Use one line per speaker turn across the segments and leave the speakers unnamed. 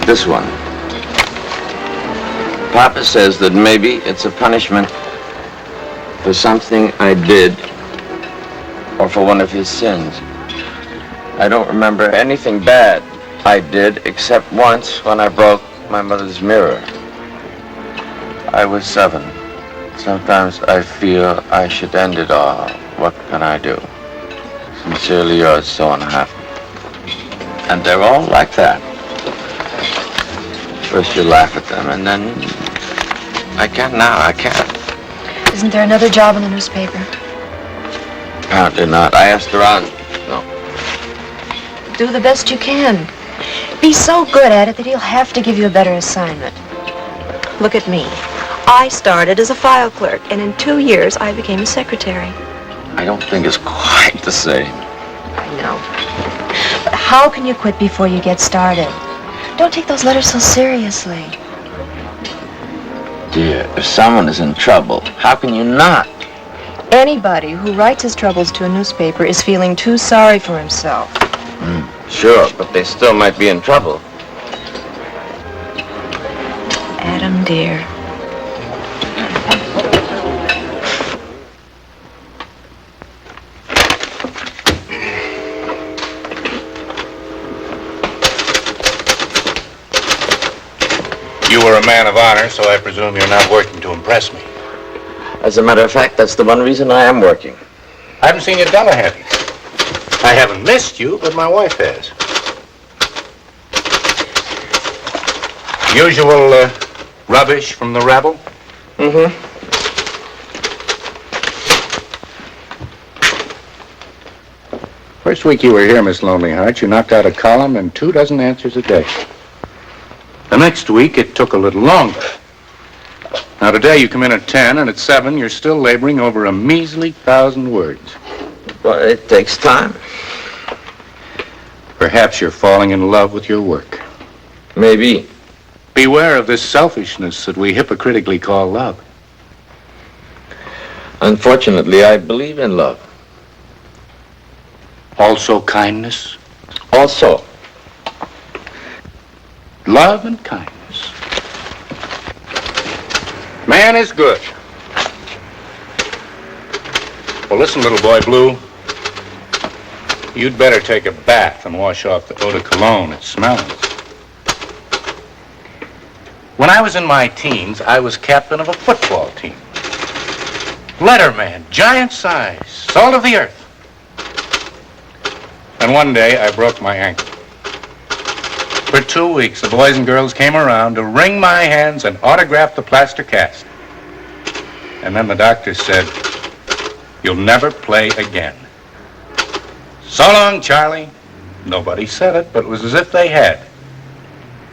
This one. Papa says that maybe it's a punishment for something I did or for one of his sins. I don't remember anything bad I did except once when I broke my mother's mirror. I was 7. Sometimes I feel I should end it all. What can I do? Sincerely yours, so unhappy. And they're all like that. First you laugh at them, and then I can't now, I can't.
Isn't there another job in the newspaper?
Apparently not. I asked around. No.
Do the best you can. Be so good at it that he'll have to give you a better assignment. Look at me. I started as a file clerk, and in 2 years I became a secretary.
I don't think it's quite the same.
I know. But how can you quit before you get started? Don't take those letters so seriously.
Dear, if someone is in trouble, how can you not?
Anybody who writes his troubles to a newspaper is feeling too sorry for himself.
Sure, but they still might be in trouble.
Adam, dear.
You were a man of honor, so I presume you're not working to impress me.
As a matter of fact, that's the one reason I am working.
I haven't seen you at Della, have you? I haven't missed you, but my wife has. Usual rubbish from the rabble?
Mm-hmm.
First week you were here, Miss Lonely Heart, you knocked out a column and 24 answers a day. The next week, it took a little longer. Now, today you come in at 10, and at 7, you're still laboring over a measly 1,000 words.
Well, it takes time.
Perhaps you're falling in love with your work.
Maybe.
Beware of this selfishness that we hypocritically call love.
Unfortunately, I believe in love.
Also kindness.
Also.
Love and kindness. Man is good. Well, listen, little boy Blue. You'd better take a bath and wash off the eau de cologne. It smells. When I was in my teens, I was captain of a football team. Letterman, giant size, salt of the earth. And one day, I broke my ankle. For 2 weeks, the boys and girls came around to wring my hands and autograph the plaster cast. And then the doctor said, "You'll never play again." So long, Charlie. Nobody said it, but it was as if they had.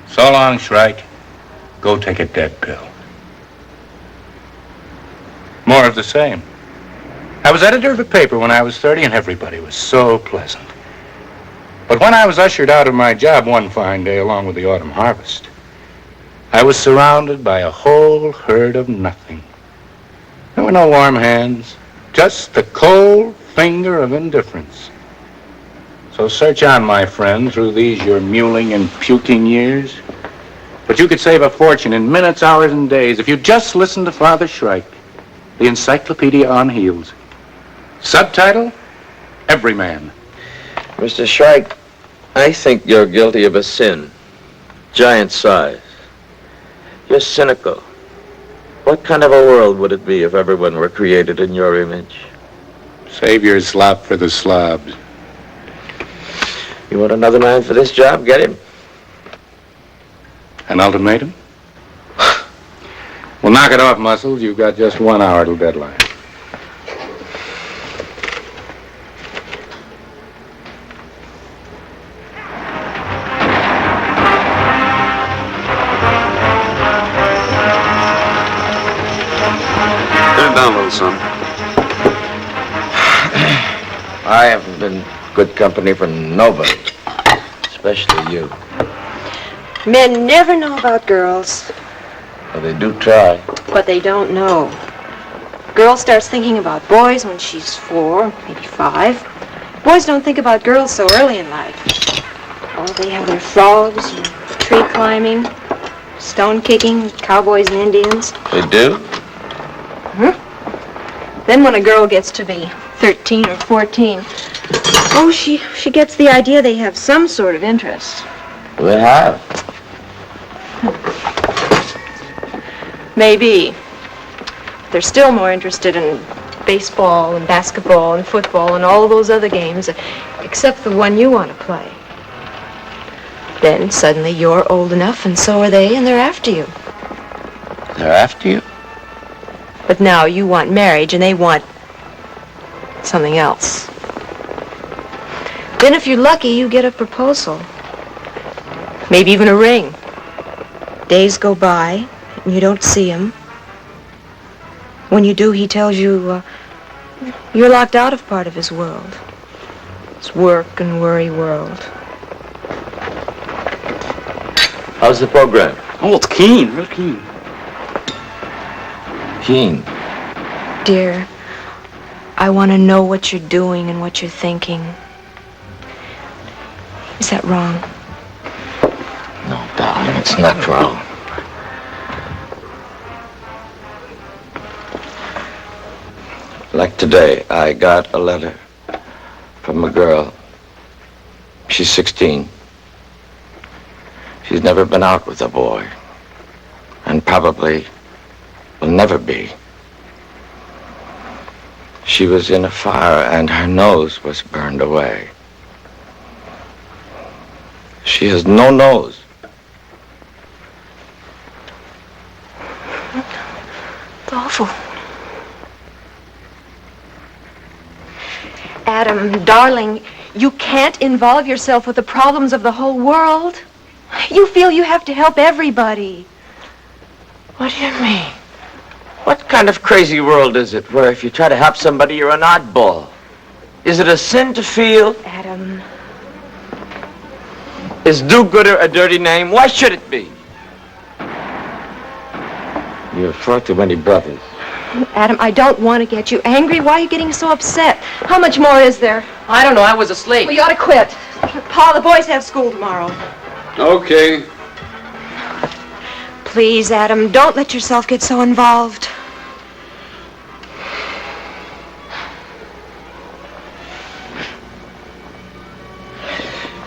So long, Shrike. Go take a dead pill. More of the same. I was editor of a paper when I was 30, and everybody was so pleasant. But when I was ushered out of my job one fine day along with the autumn harvest, I was surrounded by a whole herd of nothing. There were no warm hands, just the cold finger of indifference. So search on, my friend, through these your mewling and puking years. But you could save a fortune in minutes, hours, and days if you just listen to Father Shrike, the encyclopedia on heels. Subtitle, Every Man.
Mr. Shrike, I think you're guilty of a sin. Giant size. You're cynical. What kind of a world would it be if everyone were created in your image?
Save your slop for the slobs.
You want another man for this job? Get him.
An ultimatum? Well, knock it off, Muscles. You've got just 1 hour till deadline.
Turn down, little son.
I haven't been good company for nobody, especially you.
Men never know about girls,
But they do try.
but they don't know. Girl starts thinking about boys when she's 4, maybe 5. Boys don't think about girls so early in life. Oh, they have their frogs and tree climbing, stone kicking, cowboys and Indians.
They do?
Then when a girl gets to be 13 or 14, oh, she gets the idea they have some sort of interest.
They have.
Maybe. They're still more interested in baseball and basketball and football and all those other games, except the one you want to play. Then suddenly you're old enough and so are they, and they're after you.
They're after you?
But now you want marriage and they want something else. Then if you're lucky, you get a proposal. Maybe even a ring. Days go by and you don't see him. When you do, he tells you you're locked out of part of his world. His work and worry world.
How's the program?
Oh, it's keen, real keen.
Keen.
Dear, I want to know what you're doing and what you're thinking. Is that wrong?
No, darling, it's not wrong. Like today, I got a letter from a girl. She's 16. She's never been out with a boy, and probably will never be. She was in a fire and her nose was burned away. She has no nose.
It's awful. Adam, darling, you can't involve yourself with the problems of the whole world. You feel you have to help everybody.
What do you mean? What kind of crazy world is it where if you try to help somebody, you're an oddball? Is it a sin to feel?
Adam.
Is do-gooder a dirty name? Why should it be? You have far too many brothers.
Adam, I don't want to get you angry. Why are you getting so upset? How much more is there?
I don't know, I was asleep.
Well, you ought to quit. Pa, the boys have school tomorrow.
Okay.
Please, Adam, don't let yourself get so involved.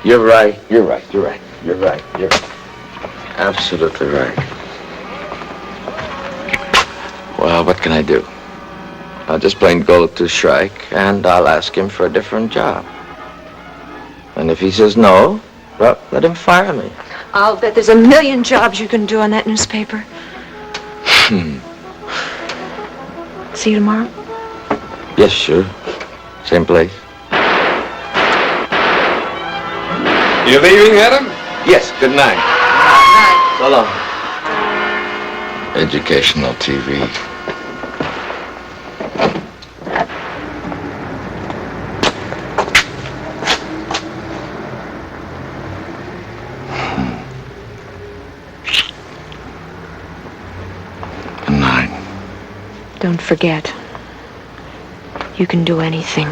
You're right. You're right. You're right. You're right. You're absolutely right. Well, what can I do? I'll just plain go to Shrike and I'll ask him for a different job. And if he says no, well, let him fire me.
I'll bet there's a million jobs you can do on that newspaper. See you tomorrow?
Yes, sure. Same place.
You leaving, Adam?
Yes, good night. So long. Educational TV. Good night.
Don't forget, you can do anything.